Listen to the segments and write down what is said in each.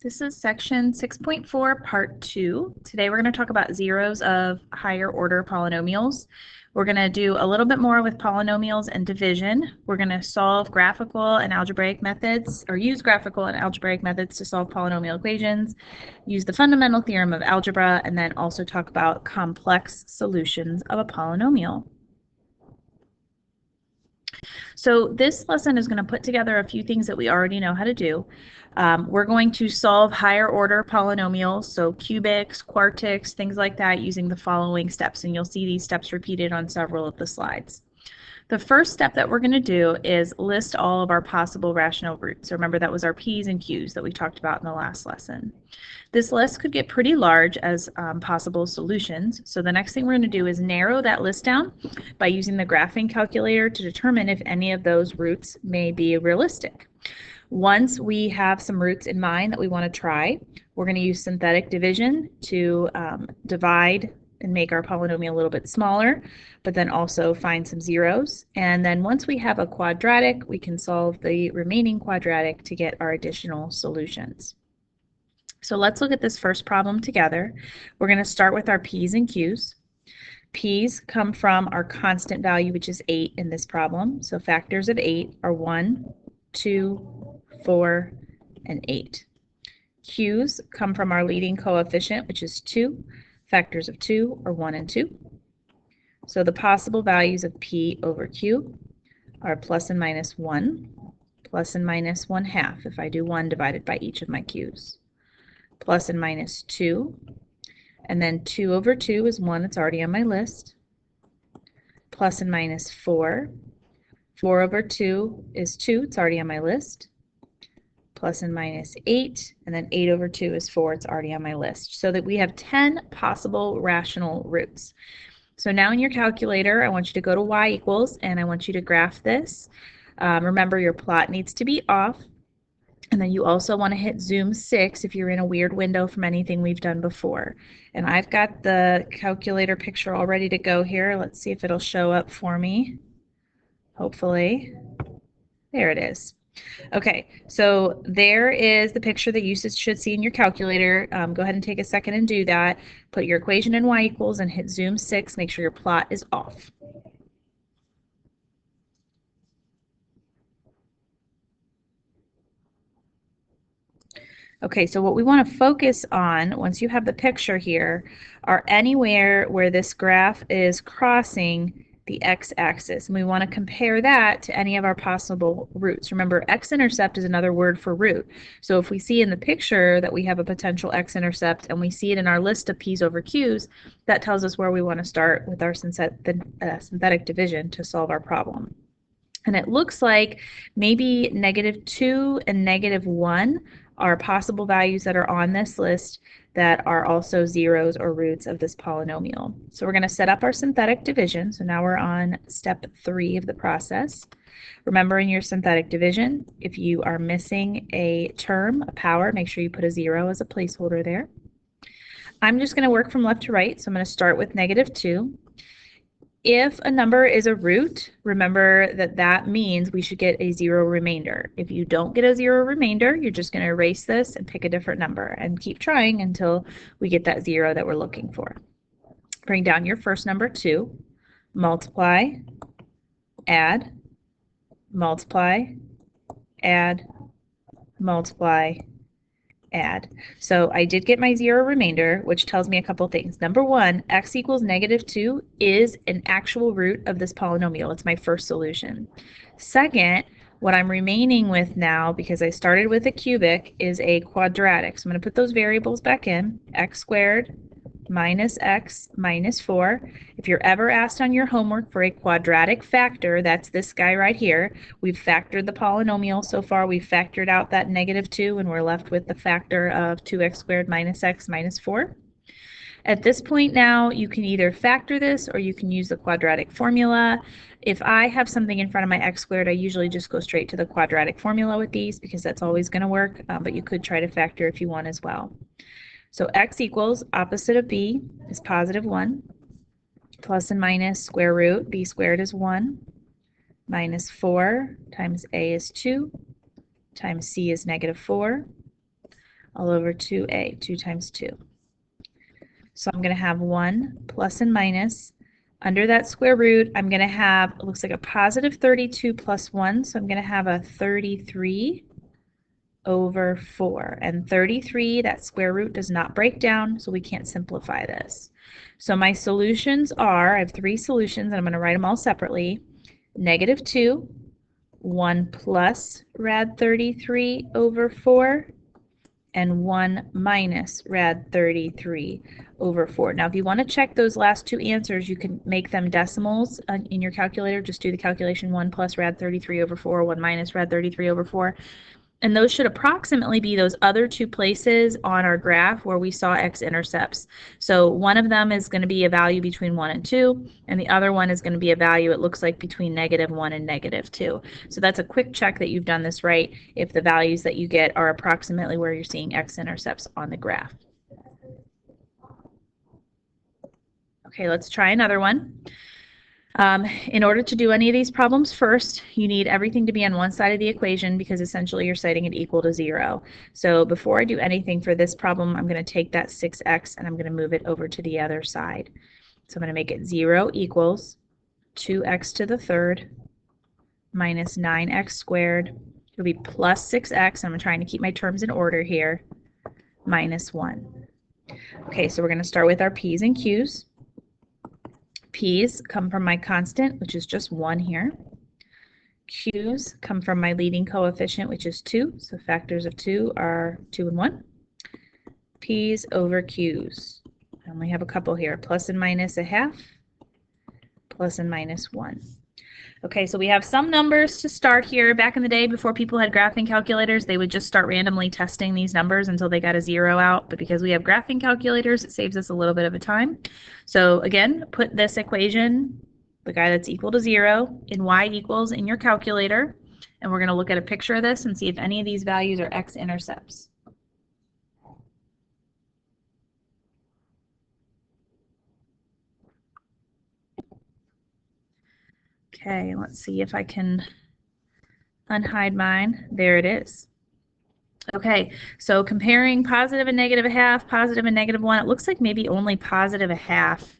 This is section 6.4, part 2. Today we're going to talk about zeros of higher order polynomials. We're going to do a little bit more with polynomials and division. We're going to solve graphical and algebraic methods, or use graphical and algebraic methods to solve polynomial equations, use the fundamental theorem of algebra, and then also talk about complex solutions of a polynomial. So this lesson is going to put together a few things that we already know how to do. We're going to solve higher order polynomials, so cubics, quartics, things like that, using the following steps, and you'll see these steps repeated on several of the slides. The first step that we're going to do is list all of our possible rational roots. So remember, that was our P's and Q's that we talked about in the last lesson. This list could get pretty large as possible solutions. So the next thing we're going to do is narrow that list down by using the graphing calculator to determine if any of those roots may be realistic. Once we have some roots in mind that we want to try, we're going to use synthetic division to divide and make our polynomial a little bit smaller, but then also find some zeros. And then once we have a quadratic, we can solve the remaining quadratic to get our additional solutions. So let's look at this first problem together. We're going to start with our P's and Q's. P's come from our constant value, which is 8 in this problem. So factors of 8 are 1, 2, 4, and 8. Q's come from our leading coefficient, which is 2. Factors of 2 are 1 and 2. So the possible values of P over Q are plus and minus 1, plus and minus 1/2 if I do 1 divided by each of my Q's, plus and minus 2, and then 2 over 2 is 1, it's already on my list, plus and minus 4. 4 over 2 is 2, it's already on my list, plus and minus 8, and then 8 over 2 is 4, it's already on my list. So that we have 10 possible rational roots. So now in your calculator, I want you to go to y equals, and I want you to graph this. Remember, your plot needs to be off, and then you also want to hit zoom 6 if you're in a weird window from anything we've done before. And I've got the calculator picture all ready to go here. Let's see if it'll show up for me. Hopefully. There it is. Okay, so there is the picture that you should see in your calculator. Go ahead and take a second and do that. Put your equation in y equals and hit zoom 6. Make sure your plot is off. Okay, so what we want to focus on, once you have the picture here, are anywhere where this graph is crossing the x-axis, and we want to compare that to any of our possible roots. Remember, x-intercept is another word for root. So if we see in the picture that we have a potential x-intercept and we see it in our list of p's over q's, that tells us where we want to start with our synthetic division to solve our problem. And it looks like maybe -2 and -1 are possible values that are on this list that are also zeros or roots of this polynomial. So we're going to set up our synthetic division. So now we're on step 3 of the process. Remember, in your synthetic division, if you are missing a term, a power, make sure you put a 0 as a placeholder there. I'm just going to work from left to right, so I'm going to start with -2. If a number is a root, remember that that means we should get a 0 remainder. If you don't get a 0 remainder, you're just going to erase this and pick a different number and keep trying until we get that 0 that we're looking for. Bring down your first number, 2, multiply, add, multiply, add, multiply, add. So I did get my 0 remainder, which tells me a couple things. Number 1, x equals -2 is an actual root of this polynomial. It's my first solution. Second, what I'm remaining with now, because I started with a cubic, is a quadratic. So I'm going to put those variables back in. X squared minus x minus 4. If you're ever asked on your homework for a quadratic factor, that's this guy right here. We've factored the polynomial so far. We've factored out that -2, and we're left with the factor of 2x squared minus x minus 4. At this point now, you can either factor this or you can use the quadratic formula. If I have something in front of my x squared, I usually just go straight to the quadratic formula with these because that's always going to work, but you could try to factor if you want as well. So x equals, opposite of b is +1, plus and minus square root, b squared is 1, minus 4 times a is 2, times c is -4. all over 2a, 2 times 2. So I'm going to have 1 plus and minus. Under that square root, I'm going to have, it looks like a positive 32 plus 1, so I'm going to have a 33 over 4. And 33, that square root does not break down, so we can't simplify this. So my solutions are, I have 3 solutions, and I'm going to write them all separately. Negative 2, 1 plus rad 33 over 4, and 1 minus rad 33 over 4. Now, if you want to check those last 2 answers, you can make them decimals in your calculator. Just do the calculation 1 plus rad 33 over 4, 1 minus rad 33 over 4. And those should approximately be those other 2 places on our graph where we saw x-intercepts. So one of them is going to be a value between 1 and 2, and the other one is going to be a value, it looks like, between -1 and -2. So that's a quick check that you've done this right if the values that you get are approximately where you're seeing x-intercepts on the graph. Okay, let's try another one. In order to do any of these problems first, you need everything to be on one side of the equation because essentially you're setting it equal to 0. So before I do anything for this problem, I'm going to take that 6x and I'm going to move it over to the other side. So I'm going to make it 0 equals 2x to the third minus 9x squared. It'll be plus 6x. I'm trying to keep my terms in order here, minus 1. Okay, so we're going to start with our p's and q's. P's come from my constant, which is just 1 here. Q's come from my leading coefficient, which is 2. So factors of 2 are 2 and 1. P's over Q's. I only have a couple here, plus and minus a half, plus and minus 1. Okay, so we have some numbers to start here. Back in the day, before people had graphing calculators, they would just start randomly testing these numbers until they got a 0 out. But because we have graphing calculators, it saves us a little bit of a time. So again, put this equation, the guy that's equal to 0, in y equals in your calculator. And we're going to look at a picture of this and see if any of these values are x-intercepts. Okay, let's see if I can unhide mine. There it is. Okay, so comparing positive and negative a half, positive and negative 1, it looks like maybe only positive a half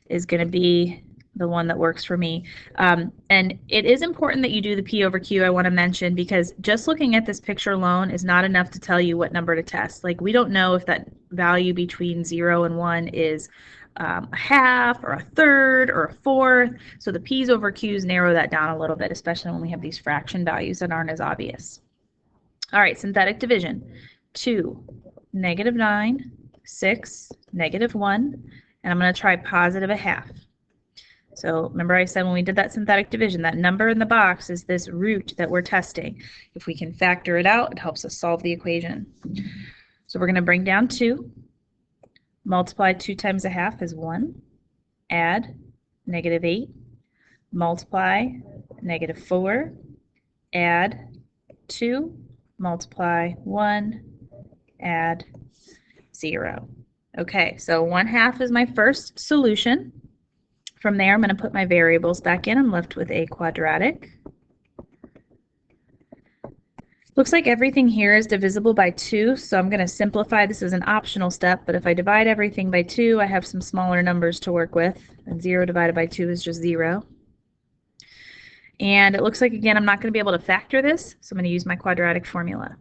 is going to be the one that works for me. And it is important that you do the P over Q, I want to mention, because just looking at this picture alone is not enough to tell you what number to test. Like, we don't know if that value between 0 and 1 is a half or a third or a fourth. So the P's over Q's narrow that down a little bit, especially when we have these fraction values that aren't as obvious. All right, synthetic division. 2, -9, 6, -1, and I'm going to try positive a half. So remember I said when we did that synthetic division, that number in the box is this root that we're testing. If we can factor it out, it helps us solve the equation. So we're going to bring down 2. Multiply 2 times a half is 1. Add -8. Multiply -4. Add 2. Multiply 1. Add 0. Okay, so 1/2 is my first solution. From there, I'm going to put my variables back in. I'm left with a quadratic. Looks like everything here is divisible by 2, so I'm going to simplify. This is an optional step, but if I divide everything by 2, I have some smaller numbers to work with, and 0 divided by 2 is just 0. And it looks like, again, I'm not going to be able to factor this, so I'm going to use my quadratic formula.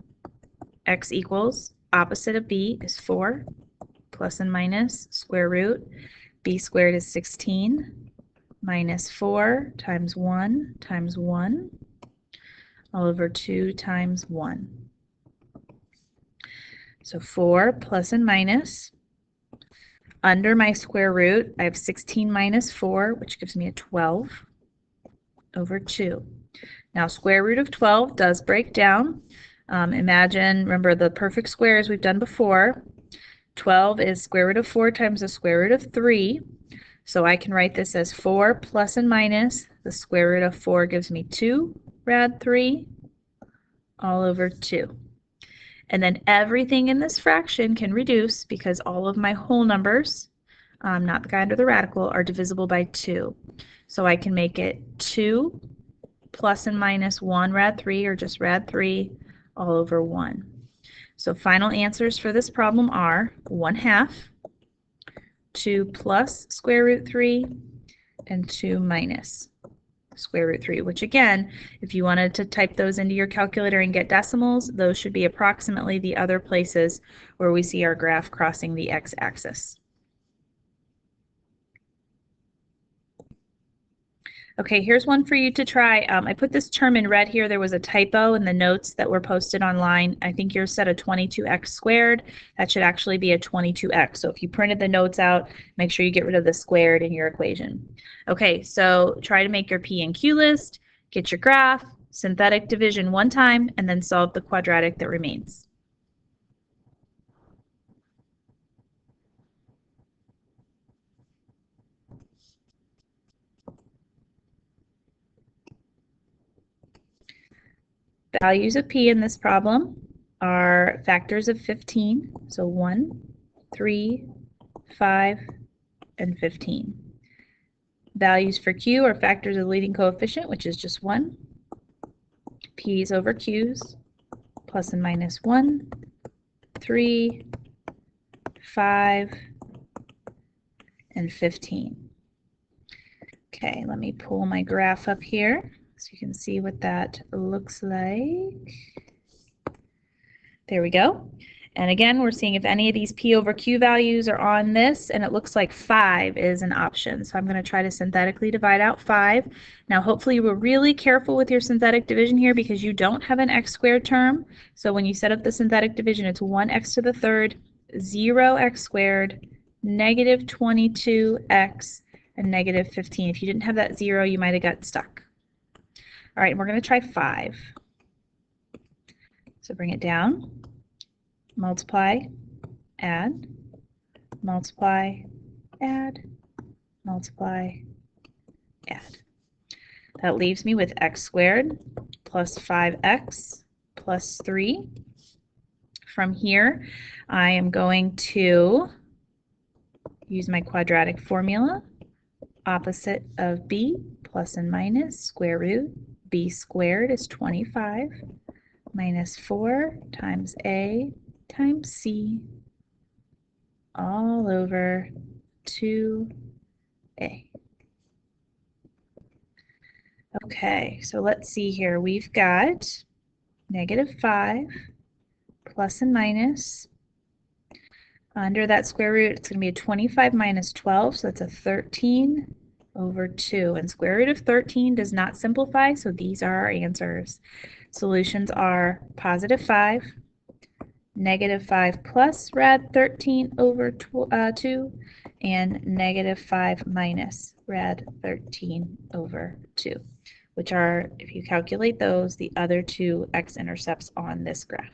X equals opposite of b is 4, plus and minus square root. B squared is 16, minus 4 times 1 times 1, all over 2 times 1. So 4 plus and minus. Under my square root, I have 16 minus 4, which gives me a 12 over 2. Now, square root of 12 does break down. Remember the perfect squares we've done before. 12 is square root of 4 times the square root of 3. So I can write this as 4 plus and minus. The square root of 4 gives me 2 rad 3 all over 2. And then everything in this fraction can reduce because all of my whole numbers, not the guy under the radical, are divisible by 2. So I can make it 2 plus and minus 1 rad 3, or just rad 3, all over 1. So final answers for this problem are 1/2, 2 plus square root 3, and 2 minus square root 3, which again, if you wanted to type those into your calculator and get decimals, those should be approximately the other places where we see our graph crossing the x-axis. Okay, here's one for you to try. I put this term in red here. There was a typo in the notes that were posted online. I think yours said a 22x squared. That should actually be a 22x. So if you printed the notes out, make sure you get rid of the squared in your equation. Okay, so try to make your P and Q list, get your graph, synthetic division one time, and then solve the quadratic that remains. Values of P in this problem are factors of 15, so 1, 3, 5, and 15. Values for Q are factors of the leading coefficient, which is just 1. P's over Q's, plus and minus 1, 3, 5, and 15. Okay, let me pull my graph up here so you can see what that looks like. There we go. And again, we're seeing if any of these P over Q values are on this, and it looks like 5 is an option. So I'm going to try to synthetically divide out 5. Now, hopefully you were really careful with your synthetic division here because you don't have an x squared term. So when you set up the synthetic division, it's 1x to the third, 0x squared, negative 22x, and negative 15. If you didn't have that 0, you might have got stuck. All right, we're going to try 5. So bring it down, multiply, add, multiply, add, multiply, add. That leaves me with x squared plus 5x plus 3. From here, I am going to use my quadratic formula. Opposite of b plus and minus square root b squared is 25 minus 4 times a times c all over 2a. Okay, so let's see here. We've got negative 5 plus and minus. Under that square root, it's going to be a 25 minus 12, so that's a 13 over 2. And square root of 13 does not simplify, so these are our answers. Solutions are positive 5, negative 5 plus rad 13 over 2, and negative 5 minus rad 13 over 2, which are, if you calculate those, the other two x-intercepts on this graph.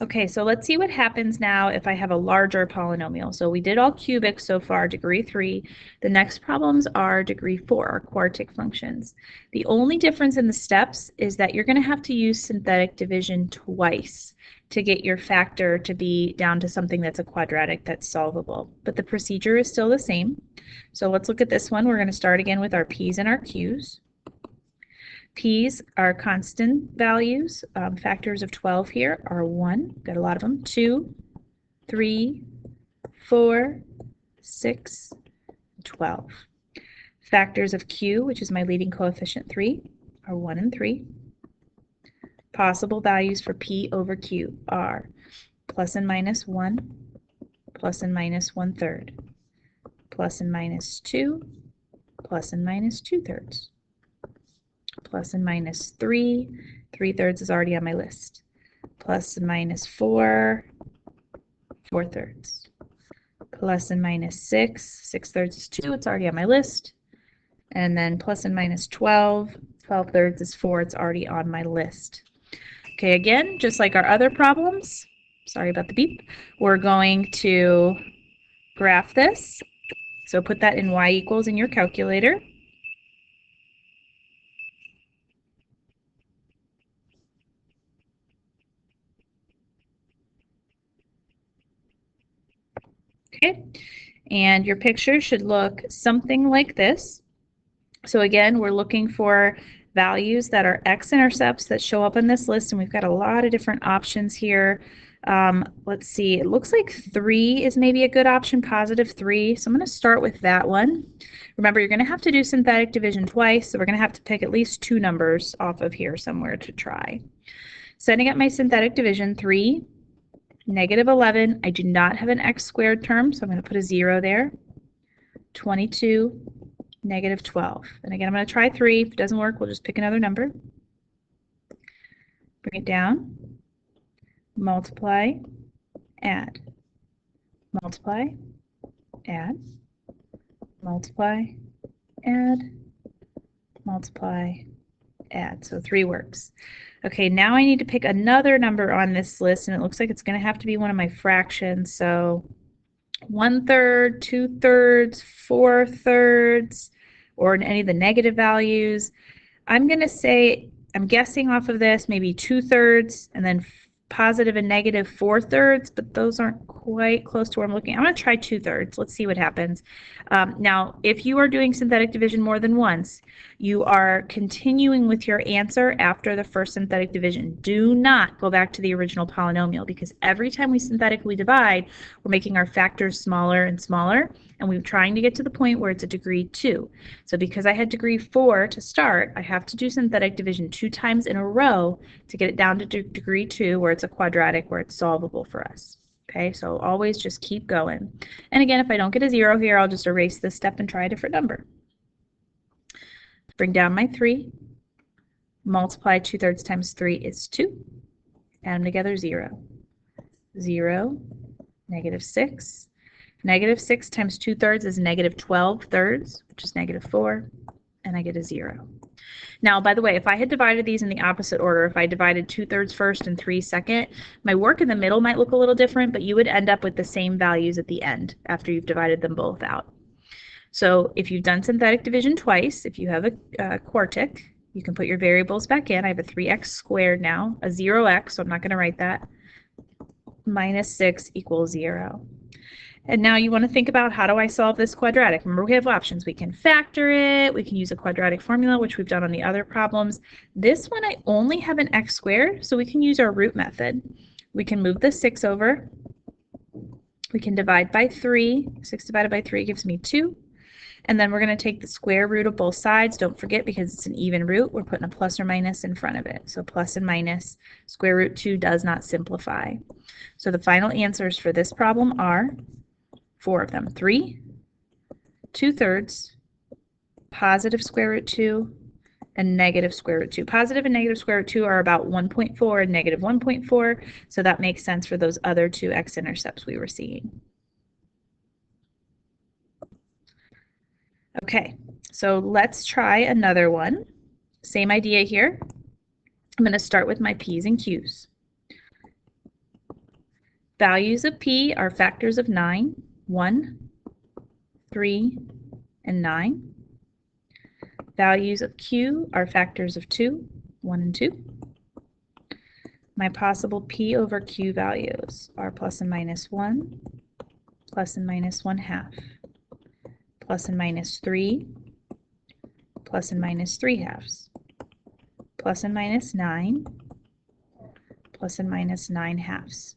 Okay, so let's see what happens now if I have a larger polynomial. So we did all cubic so far, degree 3. The next problems are degree 4, or quartic functions. The only difference in the steps is that you're going to have to use synthetic division twice to get your factor to be down to something that's a quadratic that's solvable. But the procedure is still the same. So let's look at this one. We're going to start again with our p's and our q's. P's are constant values. Factors of 12 here are 1, got a lot of them, 2, 3, 4, 6, 12. Factors of Q, which is my leading coefficient 3, are 1 and 3. Possible values for P over Q are plus and minus 1, plus and minus 1/3, plus and minus 2, plus and minus 2/3. Plus and minus 3, 3/3 is already on my list. Plus and minus 4, 4/3. Plus and minus 6, 6/3 is 2, it's already on my list. And then plus and minus 12, 12/3 is 4, it's already on my list. Okay, again, just like our other problems, sorry about the beep, we're going to graph this. So put that in y equals in your calculator. Okay, and your picture should look something like this. So again, we're looking for values that are x-intercepts that show up in this list, and we've got a lot of different options here. Let's see, it looks like 3 is maybe a good option, positive 3. So I'm going to start with that one. Remember, you're going to have to do synthetic division twice, so we're going to have to pick at least 2 numbers off of here somewhere to try. Setting up my synthetic division, 3, negative 11. I do not have an x squared term, so I'm going to put a 0 there. 22, negative 12. And again, I'm going to try 3. If it doesn't work, we'll just pick another number. Bring it down. Multiply, add. Multiply, add. Multiply, add. Multiply, add. So 3 works. Okay, now I need to pick another number on this list, and it looks like it's going to have to be one of my fractions. So 1/3, 2/3, 4/3, or in any of the negative values. I'm going to say, I'm guessing off of this, maybe 2/3, and then positive and negative 4/3, but those aren't quite close to where I'm looking. I'm going to try 2/3. Let's see what happens. Now, if you are doing synthetic division more than once, you are continuing with your answer after the first synthetic division. Do not go back to the original polynomial, because every time we synthetically divide, we're making our factors smaller and smaller, and we're trying to get to the point where it's a degree 2. So because I had degree 4 to start, I have to do synthetic division 2 times in a row to get it down to degree 2, where it's a quadratic, where it's solvable for us. Okay, so always just keep going. And again, if I don't get a 0 here, I'll just erase this step and try a different number. Bring down my 3. Multiply 2/3 times 3 is 2. Add them together, 0. 0, negative 6. Negative 6 times 2/3 is negative 12/3, which is negative 4, and I get a 0. Now, by the way, if I had divided these in the opposite order, if I divided 2/3 first and 3 second, my work in the middle might look a little different, but you would end up with the same values at the end after you've divided them both out. So if you've done synthetic division twice, if you have a quartic, you can put your variables back in. I have a 3x squared now, a 0x, so I'm not going to write that, minus 6 equals 0. And now you want to think about, how do I solve this quadratic? Remember, we have options. We can factor it. We can use a quadratic formula, which we've done on the other problems. This one, I only have an x squared, so we can use our root method. We can move the 6 over. We can divide by 3. 6 divided by 3 gives me 2. And then we're going to take the square root of both sides. Don't forget, because it's an even root, we're putting a plus or minus in front of it. So plus and minus. Square root 2 does not simplify. So the final answers for this problem are 4 of them. 3, 2/3, positive square root 2, and negative square root 2. Positive and negative square root 2 are about 1.4 and negative 1.4, so that makes sense for those other 2 x-intercepts we were seeing. Okay, so let's try another one. Same idea here. I'm going to start with my p's and q's. Values of p are factors of 9, 1, 3, and 9. Values of q are factors of 2, 1 and 2. My possible p over q values are plus and minus 1, plus and minus 1/2, plus and minus 3, plus and minus 3/2, plus and minus 9, plus and minus 9/2.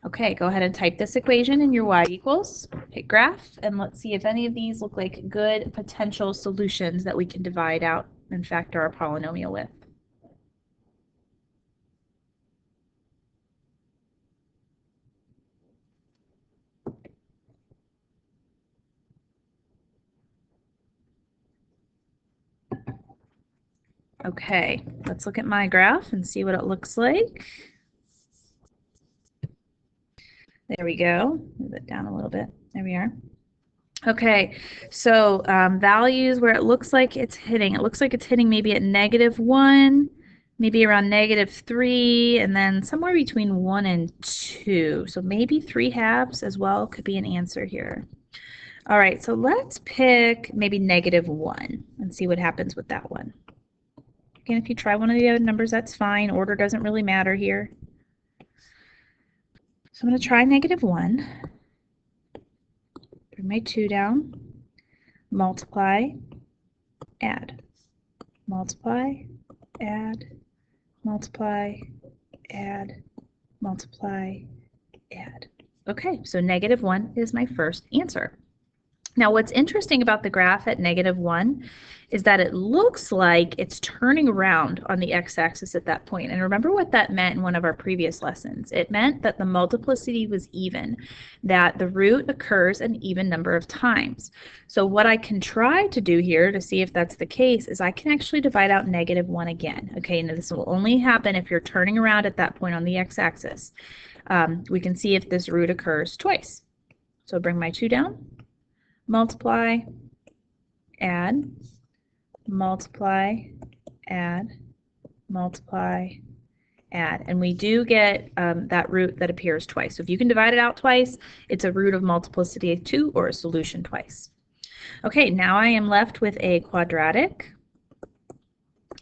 Okay, go ahead and type this equation in your y equals, hit graph, and let's see if any of these look like good potential solutions that we can divide out and factor our polynomial with. Okay, let's look at my graph and see what it looks like. There we go. Move it down a little bit. There we are. Okay, so values where it looks like it's hitting. It looks like it's hitting maybe at -1, maybe around -3, and then somewhere between 1 and 2. So maybe 3/2 as well could be an answer here. All right, so let's pick maybe -1 and see what happens with that one. Again, if you try one of the other numbers, that's fine. Order doesn't really matter here. So I'm going to try -1. Bring my 2 down. Multiply, add. multiply, add, multiply, add, multiply, add. Okay, so -1 is my first answer. Now, what's interesting about the graph at -1 is that it looks like it's turning around on the x-axis at that point. And remember what that meant in one of our previous lessons. It meant that the multiplicity was even, that the root occurs an even number of times. So what I can try to do here to see if that's the case is I can actually divide out -1 again. Okay, and this will only happen if you're turning around at that point on the x-axis. We can see if this root occurs twice. So bring my 2 down. Multiply, add, multiply, add, multiply, add. And we do get that root that appears twice. So if you can divide it out twice, it's a root of multiplicity of 2 or a solution twice. Okay, now I am left with a quadratic.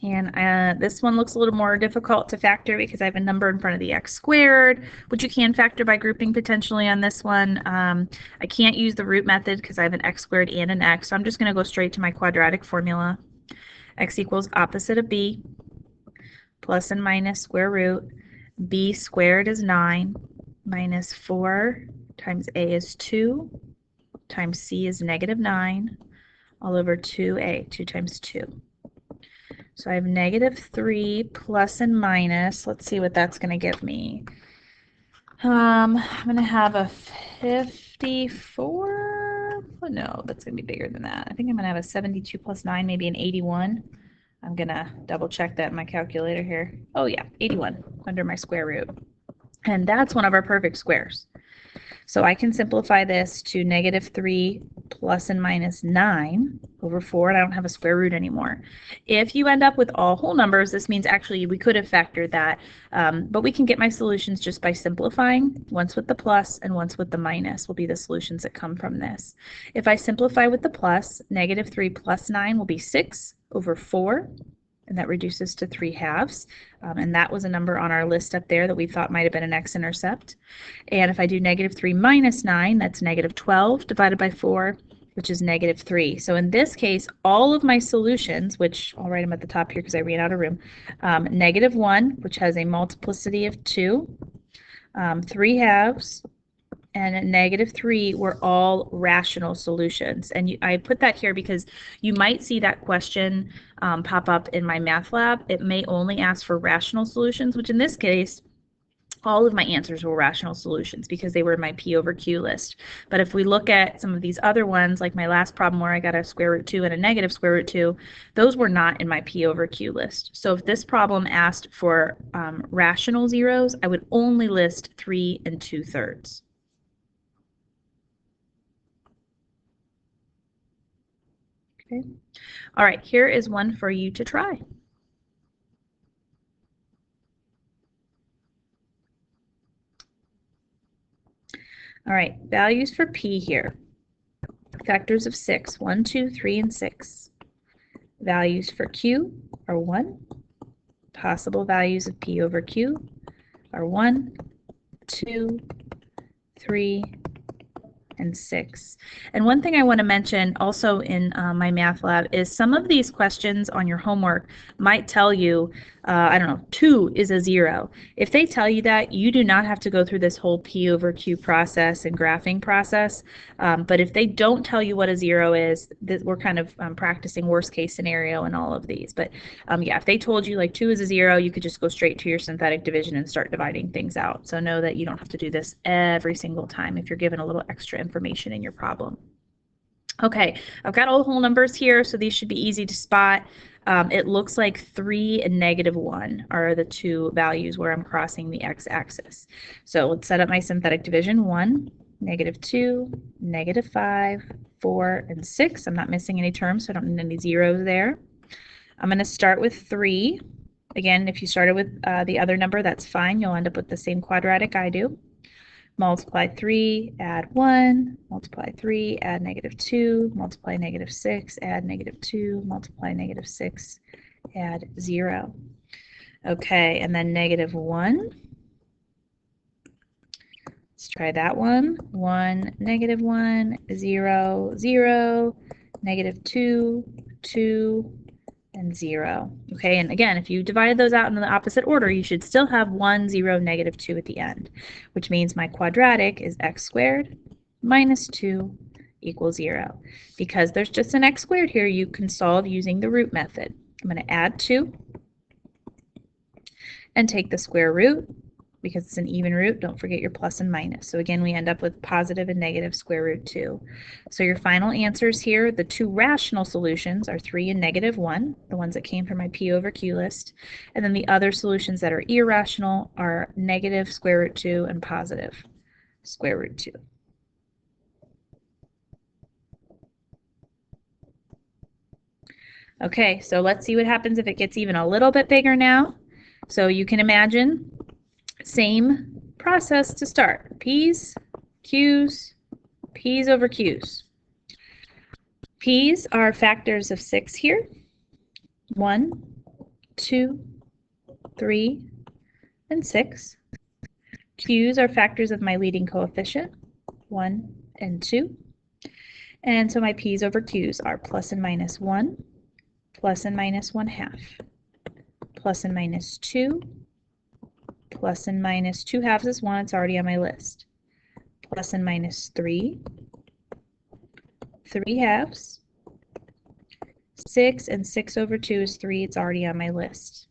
And this one looks a little more difficult to factor because I have a number in front of the x squared, which you can factor by grouping potentially on this one. I can't use the root method because I have an x squared and an x, so I'm just going to go straight to my quadratic formula. X equals opposite of b, plus and minus square root. B squared is 9, minus 4 times a is 2, times c is -9, all over 2a, 2 times 2. So I have -3 plus and minus. Let's see what that's going to give me. I'm going to have a 54. Oh, no, that's going to be bigger than that. I think I'm going to have a 72 plus 9, maybe an 81. I'm going to double check that in my calculator here. Oh, yeah, 81 under my square root. And that's one of our perfect squares. So I can simplify this to -3 plus and minus 9 over 4, and I don't have a square root anymore. If you end up with all whole numbers, this means actually we could have factored that, but we can get my solutions just by simplifying. Once with the plus and once with the minus will be the solutions that come from this. If I simplify with the plus, -3 plus 9 will be 6 over 4. And that reduces to 3/2. And that was a number on our list up there that we thought might have been an x-intercept. And if I do -3 minus 9, that's -12 divided by 4, which is -3. So in this case, all of my solutions, which I'll write them at the top here because I ran out of room, -1, which has a multiplicity of 2, 3/2, and -3 were all rational solutions. And I put that here because you might see that question pop up in my math lab. It may only ask for rational solutions, which in this case, all of my answers were rational solutions because they were in my P over Q list. But if we look at some of these other ones, like my last problem where I got a square root 2 and a negative square root 2, those were not in my P over Q list. So if this problem asked for rational zeros, I would only list 3 2/3. Okay. All right, here is one for you to try. All right, values for P here. Factors of 6, 1, 2, 3, and 6. Values for Q are 1. Possible values of P over Q are 1, 2, 3, and 6. And one thing I want to mention also in my math lab is some of these questions on your homework might tell you, I don't know, 2 is a 0. If they tell you that, you do not have to go through this whole P over Q process and graphing process. But if they don't tell you what a 0 is, we're kind of practicing worst case scenario in all of these. But yeah, if they told you like 2 is a 0, you could just go straight to your synthetic division and start dividing things out. So know that you don't have to do this every single time if you're given a little extra information in your problem. Okay, I've got all the whole numbers here, so these should be easy to spot. It looks like 3 and -1 are the two values where I'm crossing the x-axis. So let's set up my synthetic division. 1, -2, -5, 4, and 6. I'm not missing any terms, so I don't need any zeros there. I'm going to start with 3. Again, if you started with the other number, that's fine. You'll end up with the same quadratic I do. Multiply 3, add 1, multiply 3, add -2, multiply -6, add -2, multiply -6, add 0. Okay, and then -1. Let's try that one. 1, -1, 0, 0, -2, 2, and 0. Okay, and again, if you divided those out in the opposite order, you should still have 1, 0, negative 2 at the end, which means my quadratic is x squared minus 2 equals 0. Because there's just an x squared here, you can solve using the root method. I'm going to add 2 and take the square root. Because it's an even root, don't forget your plus and minus. So again, we end up with positive and negative square root 2. So your final answers here, the two rational solutions are 3 and negative 1, the ones that came from my P over Q list. And then the other solutions that are irrational are negative square root 2 and positive square root 2. Okay, so let's see what happens if it gets even a little bit bigger now. So you can imagine, same process to start. P's, Q's, P's over Q's. P's are factors of 6 here. 1, 2, 3, and 6. Q's are factors of my leading coefficient, 1 and 2. And so my P's over Q's are plus and minus 1, plus and minus 1/2, plus and minus 2, plus and minus 2/2 is 1, it's already on my list, plus and minus 3, 3/2, 6, and 6 over 2 is 3, it's already on my list.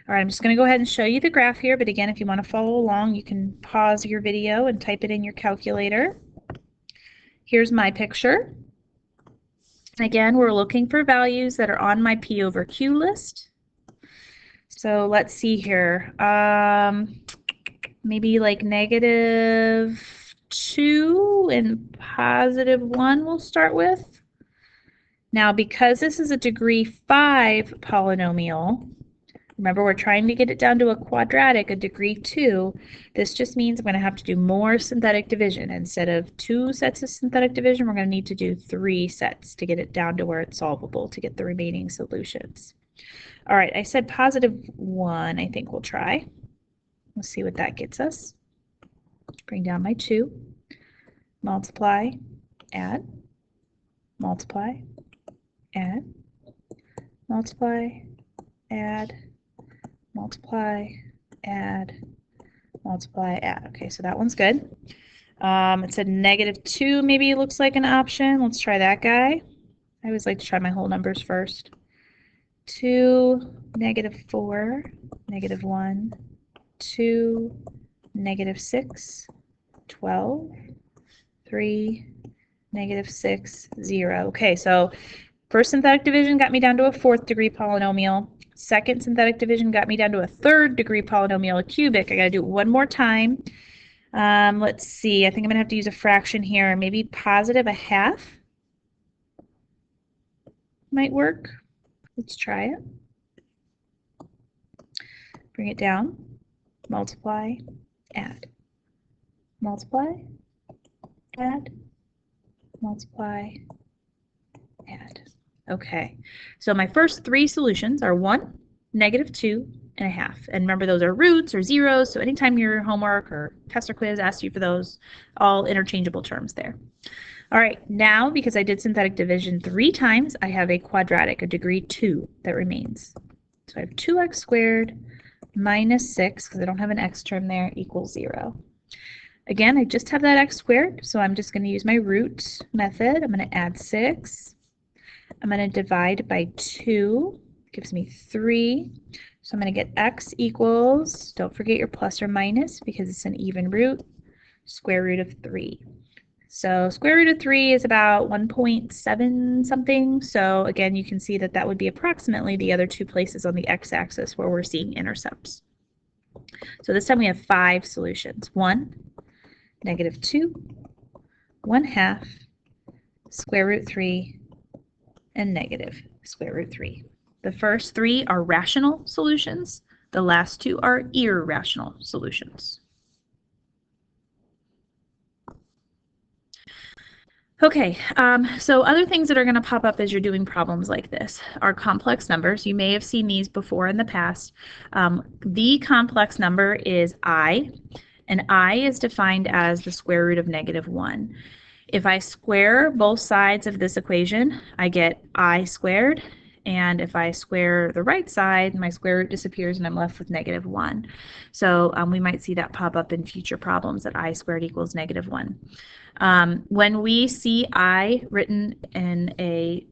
All right, I'm just going to go ahead and show you the graph here, but again, if you want to follow along, you can pause your video and type it in your calculator. Here's my picture. Again, we're looking for values that are on my P over Q list. So let's see here. Maybe like negative 2 and positive 1 we'll start with. Now, because this is a degree 5 polynomial, remember we're trying to get it down to a quadratic, a degree 2, this just means I'm going to have to do more synthetic division. Instead of 2 sets of synthetic division, we're going to need to do 3 sets to get it down to where it's solvable, to get the remaining solutions. All right, I said positive 1, I think we'll try. Let's see what that gets us. Bring down my 2, multiply, add, multiply, add, multiply, add, multiply, add, multiply, add. Okay, so that one's good. It said negative 2 maybe looks like an option. Let's try that guy. I always like to try my whole numbers first. 2, negative 4, negative 1, 2, negative 6, 12, 3, negative 6, 0. Okay, so first synthetic division got me down to a 4th degree polynomial. Second synthetic division got me down to a 3rd degree polynomial, a cubic. I got to do it one more time. Let's see, I think I'm going to have to use a fraction here. Maybe positive 1/2 might work. Let's try it. Bring it down, multiply, add, multiply, add, multiply, add. Okay, so my first 3 solutions are 1, negative 2, and 1/2. And remember, those are roots or zeros, so anytime your homework or test or quiz asks you for those, all interchangeable terms there. All right, now because I did synthetic division 3 times, I have a quadratic, a degree 2 that remains. So I have 2x squared minus 6, because I don't have an x term there, equals 0. Again, I just have that x squared, so I'm just going to use my root method. I'm going to add 6. I'm going to divide by 2, gives me 3. So I'm going to get x equals, don't forget your plus or minus because it's an even root, square root of 3. So square root of 3 is about 1.7 something. So again, you can see that that would be approximately the other 2 places on the x-axis where we're seeing intercepts. So this time we have 5 solutions. 1, negative 2, 1/2, square root 3, and negative square root 3. The first 3 are rational solutions. The last 2 are irrational solutions. Okay, so other things that are going to pop up as you're doing problems like this are complex numbers. You may have seen these before in the past. The complex number is I, and I is defined as the square root of negative 1. If I square both sides of this equation, I get I squared, And if I square the right side, my square root disappears and I'm left with -1. So we might see that pop up in future problems, that I squared equals -1. When we see I written in a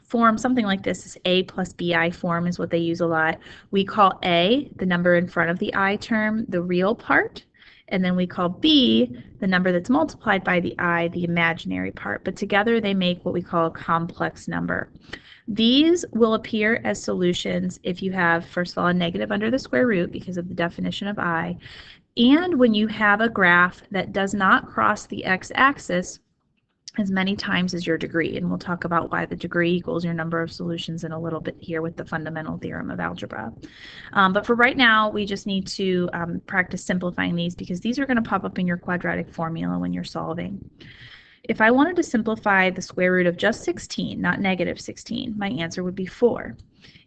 form, something like this A plus BI form is what they use a lot. We call A, the number in front of the I term, the real part. And then we call B, the number that's multiplied by the I, the imaginary part. But together they make what we call a complex number. These will appear as solutions if you have, first of all, a negative under the square root because of the definition of I, and when you have a graph that does not cross the x-axis as many times as your degree. And we'll talk about why the degree equals your number of solutions in a little bit here with the fundamental theorem of algebra. But for right now, we just need to practice simplifying these because these are going to pop up in your quadratic formula when you're solving. If I wanted to simplify the square root of just 16, not -16, my answer would be 4.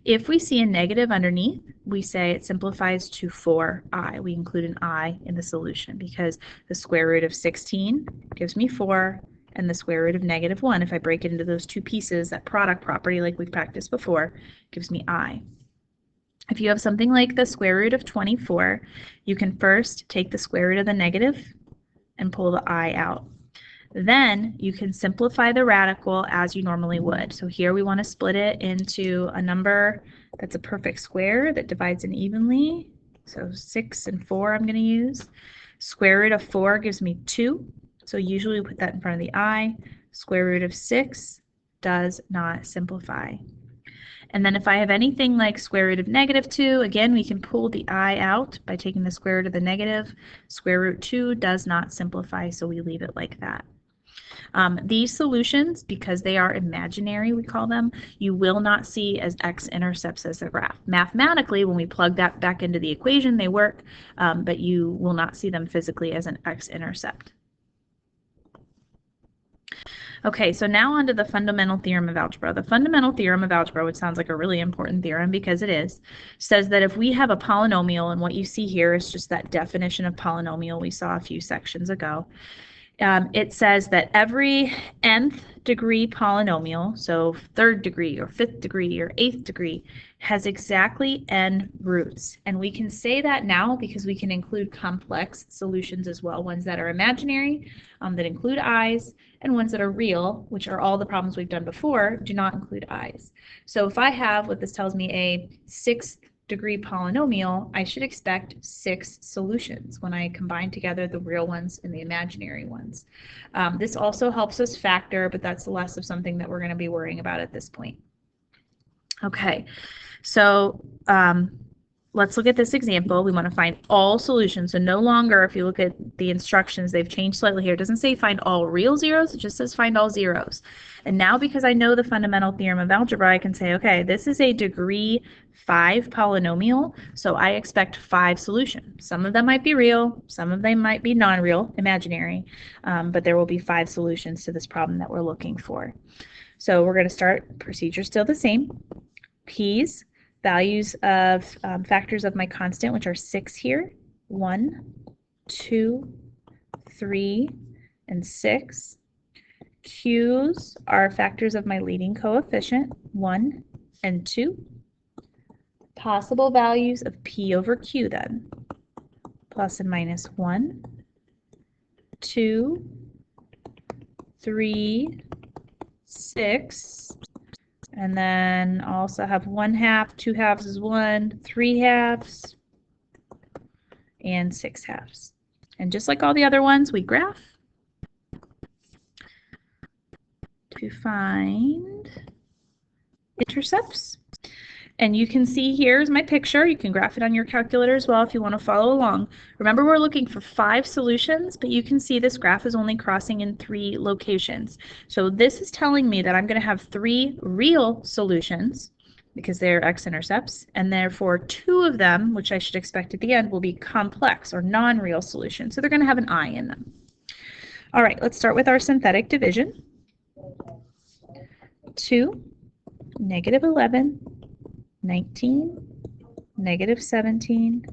If we see a negative underneath, we say it simplifies to 4i. We include an I in the solution because the square root of 16 gives me 4, and the square root of -1, if I break it into those two pieces, that product property like we practiced before, gives me I. If you have something like the square root of 24, you can first take the square root of the negative and pull the I out. Then you can simplify the radical as you normally would. So here we want to split it into a number that's a perfect square that divides in evenly. So 6 and 4 I'm going to use. Square root of 4 gives me 2. So usually we put that in front of the I. Square root of 6 does not simplify. And then if I have anything like square root of -2, again, we can pull the I out by taking the square root of the negative. Square root 2 does not simplify, so we leave it like that. These solutions, because they are imaginary, we call them, you will not see as x-intercepts as a graph. Mathematically, when we plug that back into the equation, they work, but you will not see them physically as an x-intercept. Okay, so now on to the fundamental theorem of algebra. The fundamental theorem of algebra, which sounds like a really important theorem because it is, says that if we have a polynomial, and what you see here is just that definition of polynomial we saw a few sections ago, it says that every nth degree polynomial, so third degree or fifth degree or eighth degree, has exactly n roots. And we can say that now because we can include complex solutions as well, ones that are imaginary, that include i's, and ones that are real, which are all the problems we've done before, do not include i's. So if I have what this tells me a sixth degree polynomial, I should expect 6 solutions when I combine together the real ones and the imaginary ones. This also helps us factor, but that's less of something that we're going to be worrying about at this point. Okay, so let's look at this example. We want to find all solutions. So no longer, if you look at the instructions, they've changed slightly here. It doesn't say find all real zeros, it just says find all zeros. And now because I know the fundamental theorem of algebra, I can say, okay, this is a degree 5 polynomial, so I expect 5 solutions. Some of them might be real, some of them might be non-real, imaginary, but there will be 5 solutions to this problem that we're looking for. So we're going to start, procedure still the same. P's, values of factors of my constant, which are 6 here, 1, 2, 3, and 6. Q's are factors of my leading coefficient, 1 and 2. Possible values of P over Q then, plus and minus 1, 2, 3, 6, and then also have 1/2, 2/2 is 1, 3/2, and 6/2. And just like all the other ones, we graph to find intercepts. And you can see here's my picture. You can graph it on your calculator as well if you want to follow along. Remember, we're looking for 5 solutions, but you can see this graph is only crossing in 3 locations. So this is telling me that I'm going to have 3 real solutions because they're x-intercepts, and therefore 2 of them, which I should expect at the end, will be complex or non-real solutions. So they're going to have an I in them. All right, let's start with our synthetic division. 2, -11, 19, -17,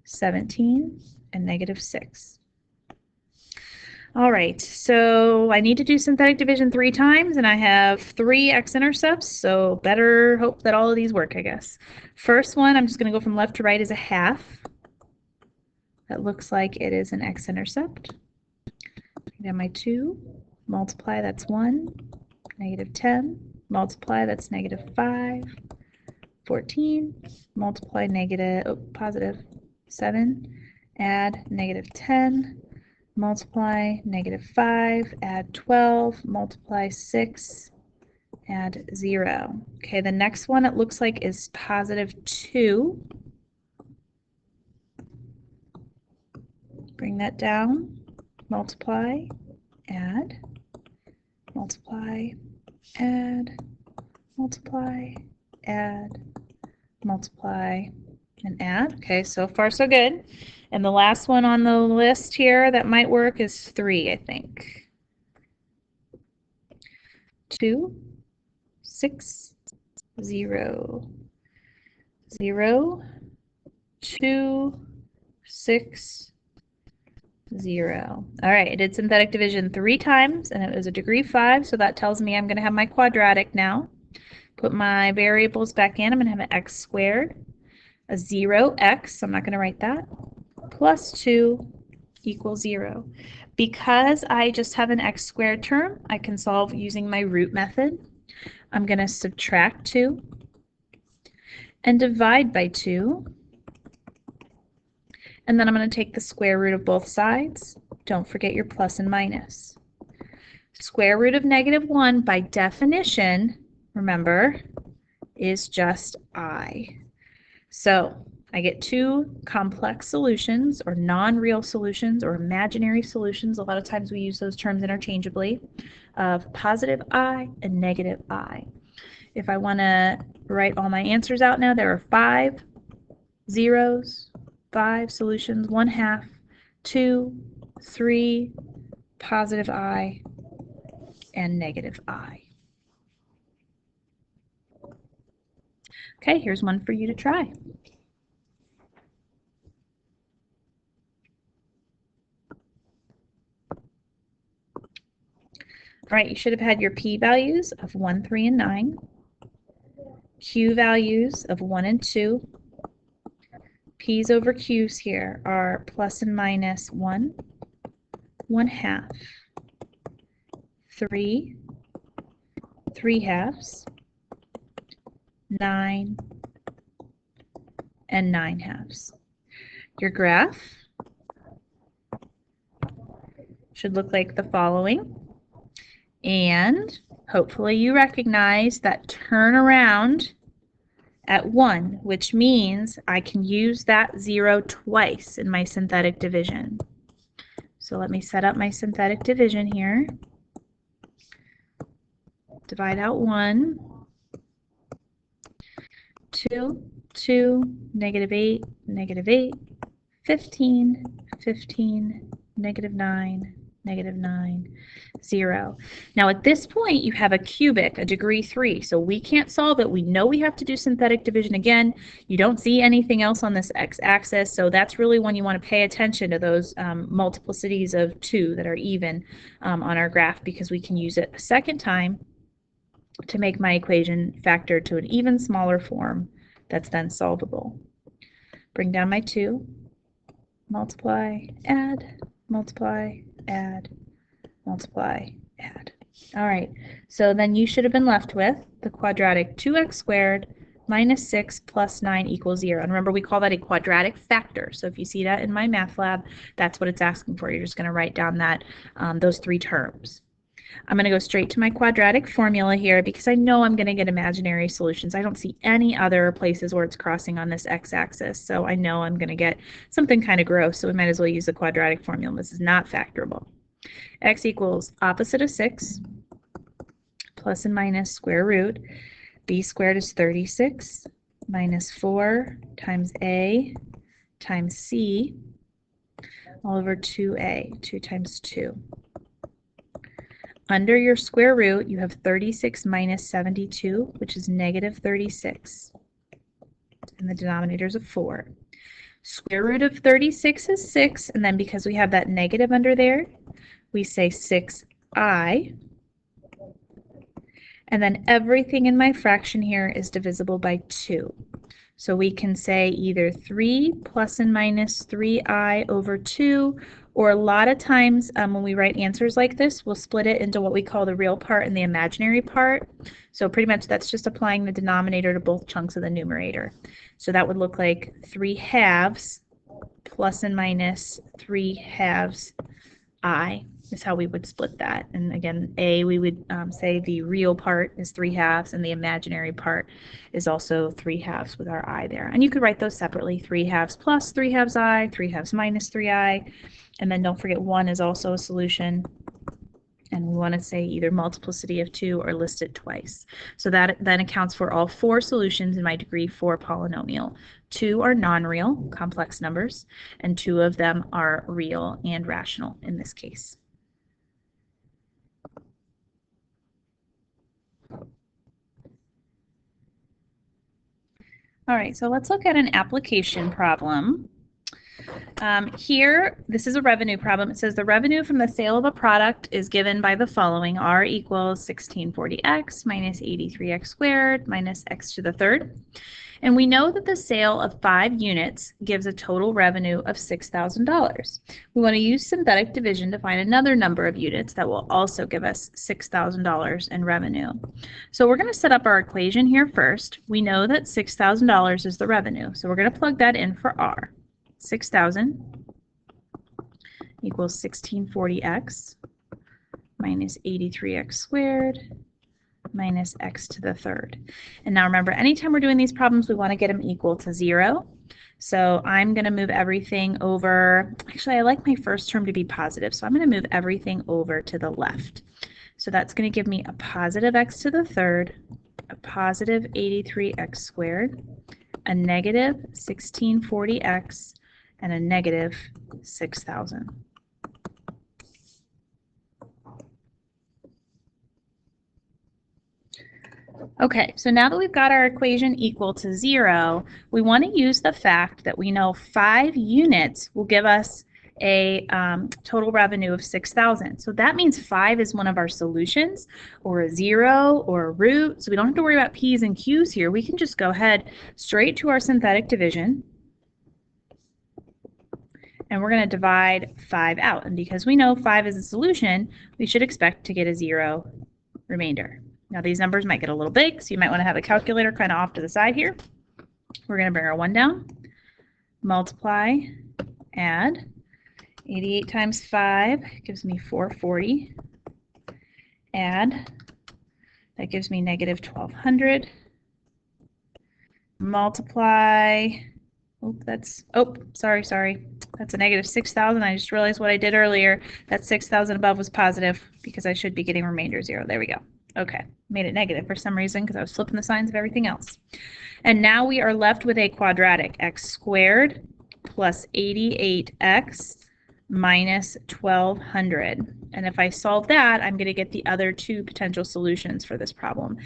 17, and -6. All right, so I need to do synthetic division 3 times, and I have 3 x-intercepts, so better hope that all of these work, I guess. First one, I'm just going to go from left to right, is a half. That looks like it is an x-intercept. Then my 2, multiply, that's 1, negative 10, multiply, that's negative 5, 14, multiply, positive 7, add negative 10, multiply negative 5, add 12, multiply 6, add 0. Okay, the next one it looks like is positive 2. Bring that down, multiply, add, multiply, add, multiply, add, multiply, and add. Okay, so far so good. And the last one on the list here that might work is 3, I think. 2, 6, 0, 0, 2, 6, 0. All right, I did synthetic division 3 times, and it was a degree 5, so that tells me I'm going to have my quadratic now. Put my variables back in. I'm going to have an x squared, a 0x, I'm not going to write that, plus 2 equals 0. Because I just have an x squared term, I can solve using my root method. I'm going to subtract 2 and divide by 2. And then I'm going to take the square root of both sides. Don't forget your plus and minus. Square root of negative 1, by definition, remember, is just I. So I get 2 complex solutions, or non-real solutions, or imaginary solutions. A lot of times we use those terms interchangeably, of positive I and negative I. If I want to write all my answers out now, there are 5 zeros, 5 solutions, 1/2, 2, 3, positive I, and negative I. Okay, here's one for you to try. All right, you should have had your p values of 1, 3, and 9, q values of 1 and 2. P's over q's here are plus and minus 1, 1/2, 3, 3/2, 9, and 9/2. Your graph should look like the following. And hopefully you recognize that turnaround at 1, which means I can use that 0 twice in my synthetic division. So let me set up my synthetic division here. Divide out 1, 2, 2, negative 8, negative 8, 15, 15, negative 9, negative 9, 0. Now at this point you have a cubic, a degree 3, so we can't solve it. We know we have to do synthetic division again. You don't see anything else on this x-axis, so that's really when you want to pay attention to those multiplicities of 2 that are even on our graph, because we can use it a second time to make my equation factor to an even smaller form that's then solvable. Bring down my 2, multiply, add, multiply, add, multiply, add. All right, so then you should have been left with the quadratic 2x squared minus 6 plus 9 equals 0. And remember, we call that a quadratic factor. So if you see that in my math lab, that's what it's asking for. You're just going to write down that those 3 terms. I'm going to go straight to my quadratic formula here because I know I'm going to get imaginary solutions. I don't see any other places where it's crossing on this x-axis, so I know I'm going to get something kind of gross, so we might as well use the quadratic formula. This is not factorable. X equals opposite of 6 plus and minus square root. B squared is 36 minus 4 times A times C all over 2A, 2 times 2. Under your square root, you have 36 minus 72, which is negative 36. And the denominator is a 4. Square root of 36 is 6, and then because we have that negative under there, we say 6i, and then everything in my fraction here is divisible by 2. So we can say either 3 plus and minus 3i over 2, or a lot of times when we write answers like this, we'll split it into what we call the real part and the imaginary part. So pretty much that's just applying the denominator to both chunks of the numerator. So that would look like 3 halves plus and minus 3 halves I is how we would split that. And again, A, we would say the real part is 3 halves, and the imaginary part is also 3 halves with our I there. And you could write those separately, 3 halves plus 3 halves I, 3 halves minus 3i, and then don't forget 1 is also a solution. And we want to say either multiplicity of 2 or list it twice. So that then accounts for all 4 solutions in my degree 4 polynomial. 2 are non-real, complex numbers, and 2 of them are real and rational in this case. All right, so let's look at an application problem. Here, this is a revenue problem. It says the revenue from the sale of a product is given by the following. R equals 1640x minus 83x squared minus x to the third. And we know that the sale of 5 units gives a total revenue of $6,000. We want to use synthetic division to find another number of units that will also give us $6,000 in revenue. So we're going to set up our equation here first. We know that $6,000 is the revenue, so we're going to plug that in for R. 6,000 equals 1640x minus 83x squared minus x to the third. And now remember, anytime we're doing these problems, we want to get them equal to 0. So I'm going to move everything over. Actually, I like my first term to be positive, so I'm going to move everything over to the left. So that's going to give me a positive x to the third, a positive 83x squared, a negative 1640x, and a negative 6,000. Okay, so now that we've got our equation equal to 0, we want to use the fact that we know 5 units will give us a total revenue of 6,000. So that means 5 is one of our solutions, or a 0, or a root. So we don't have to worry about P's and Q's here. We can just go ahead straight to our synthetic division. And we're going to divide 5 out. And because we know 5 is a solution, we should expect to get a 0 remainder. Now these numbers might get a little big, so you might want to have a calculator kind of off to the side here. We're going to bring our 1 down, multiply, add. 88 times 5 gives me 440. Add. That gives me negative 1,200. Multiply. Sorry. That's a negative 6,000. I just realized what I did earlier. That 6,000 above was positive because I should be getting remainder 0. There we go. Okay, made it negative for some reason because I was flipping the signs of everything else. And now we are left with a quadratic, x squared plus 88x minus 1,200. And if I solve that, I'm going to get the other 2 potential solutions for this problem.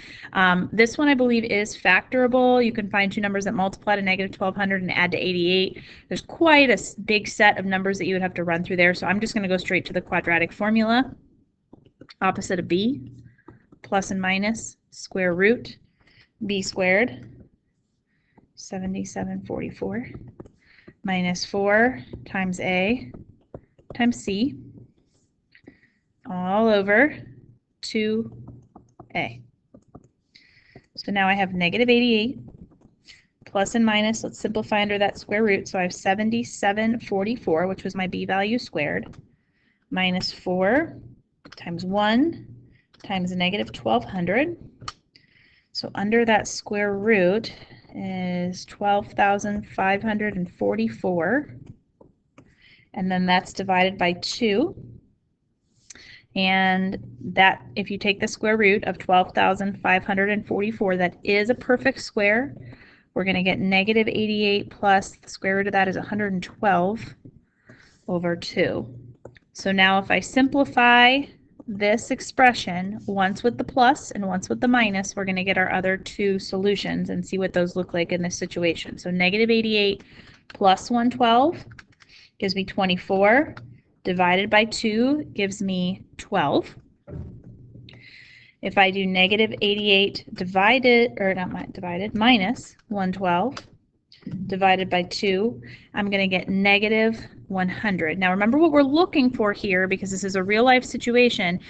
This one I believe is factorable. You can find 2 numbers that multiply to negative 1,200 and add to 88. There's quite a big set of numbers that you would have to run through there, so I'm just going to go straight to the quadratic formula. Opposite of b, plus and minus square root b squared, 7744, minus 4 times a times c, all over 2a. So now I have negative 88 plus and minus, let's simplify under that square root. So I have 7744, which was my b value squared, minus 4 times 1 times negative 1,200. So under that square root is 12,544. And then that's divided by 2. And that, if you take the square root of 12,544, that is a perfect square. We're going to get negative 88 plus the square root of that is 112 over 2. So now if I simplify this expression, once with the plus and once with the minus, we're going to get our other 2 solutions and see what those look like in this situation. So negative 88 plus 112 gives me 24. divided by 2 gives me 12. If I do negative 88 minus 112 divided by 2, I'm going to get negative 100. Now remember what we're looking for here, because this is a real life situation.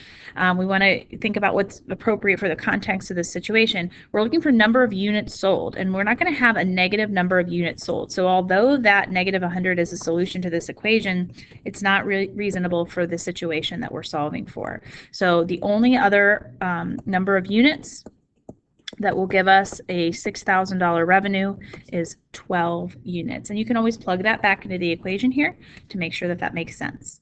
We want to think about what's appropriate for the context of this situation. We're looking for number of units sold, and we're not going to have a negative number of units sold. So although that negative 100 is a solution to this equation, it's not really reasonable for the situation that we're solving for. So the only other number of units that will give us a $6,000 revenue is 12 units. And you can always plug that back into the equation here to make sure that that makes sense.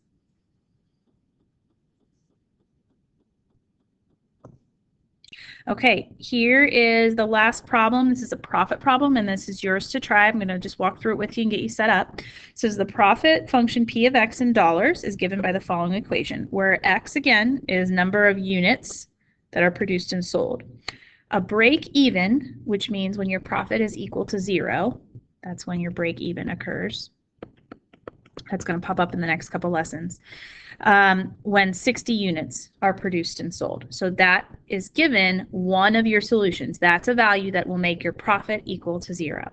Okay, here is the last problem. This is a profit problem, and this is yours to try. I'm going to just walk through it with you and get you set up. It says the profit function P of X in dollars is given by the following equation, where X, again, is number of units that are produced and sold. A break even, which means when your profit is equal to 0, that's when your break even occurs. That's going to pop up in the next couple lessons. When 60 units are produced and sold. So that is given one of your solutions. That's a value that will make your profit equal to 0.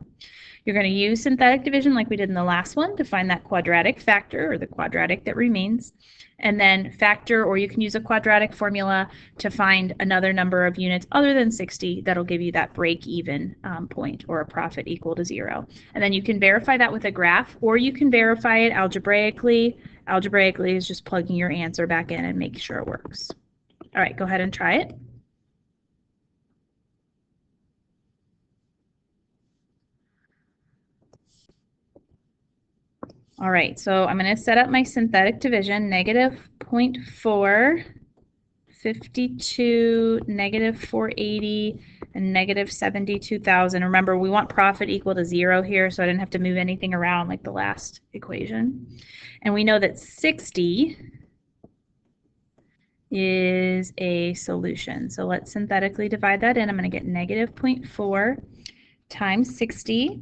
You're going to use synthetic division like we did in the last one to find that quadratic factor, or the quadratic that remains, and then factor, or you can use a quadratic formula to find another number of units other than 60 that'll give you that break-even point, or a profit equal to 0. And then you can verify that with a graph, or you can verify it algebraically. Algebraically is just plugging your answer back in and making sure it works. All right, go ahead and try it. All right, so I'm going to set up my synthetic division, negative 0.4, 52, negative 480, and negative 72,000. Remember, we want profit equal to 0 here, so I didn't have to move anything around like the last equation. And we know that 60 is a solution. So let's synthetically divide that in. I'm going to get negative 0.4 times 60,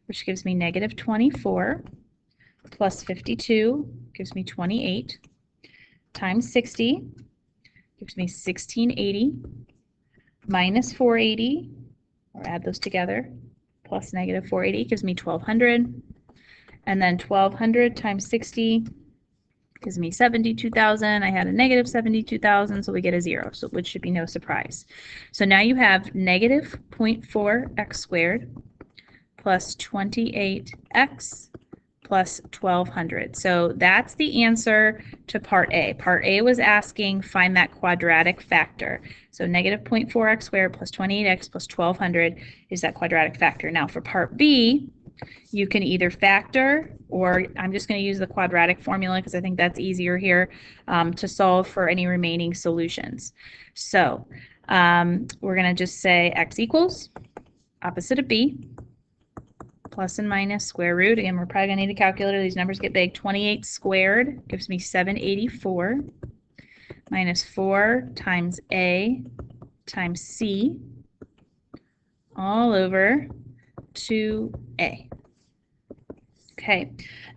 which gives me negative 24. Plus 52 gives me 28, times 60 gives me 1680, minus 480, or add those together, plus negative 480 gives me 1200, and then 1200 times 60 gives me 72,000. I had a negative 72,000, so we get a 0, so which should be no surprise. So now you have negative 0.4x squared plus 28x plus 1200. So that's the answer to part A. Part A was asking find that quadratic factor. So negative 0.4x squared plus 28x plus 1200 is that quadratic factor. Now for part B, you can either factor, or I'm just going to use the quadratic formula because I think that's easier here to solve for any remaining solutions. So we're going to just say x equals opposite of B, plus and minus square root. Again, we're probably going to need a calculator. These numbers get big. 28 squared gives me 784 minus 4 times A times C all over 2A. Okay,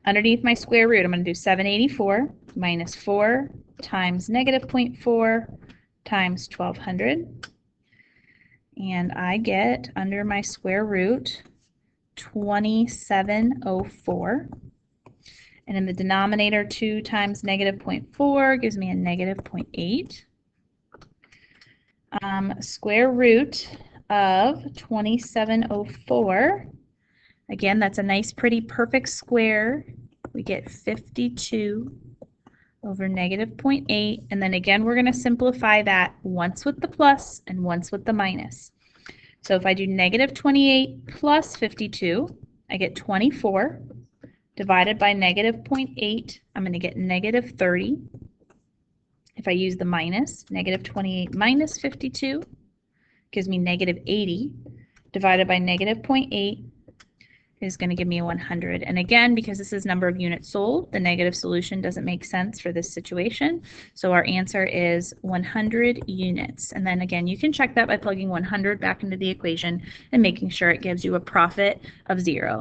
underneath my square root, I'm going to do 784 minus 4 times negative 0.4 times 1200. And I get, under my square root, 2704. And in the denominator, 2 times negative 0.4 gives me a negative 0.8. Square root of 2704. Again, that's a nice, pretty, perfect square. We get 52 over negative 0.8. And then again, we're going to simplify that once with the plus and once with the minus. So if I do negative 28 plus 52, I get 24. Divided by negative 0.8, I'm going to get negative 30. If I use the minus, negative 28 minus 52 gives me negative 80. Divided by negative 0.8 is going to give me a 100. And again, because this is number of units sold, the negative solution doesn't make sense for this situation. So our answer is 100 units. And then again, you can check that by plugging 100 back into the equation and making sure it gives you a profit of 0.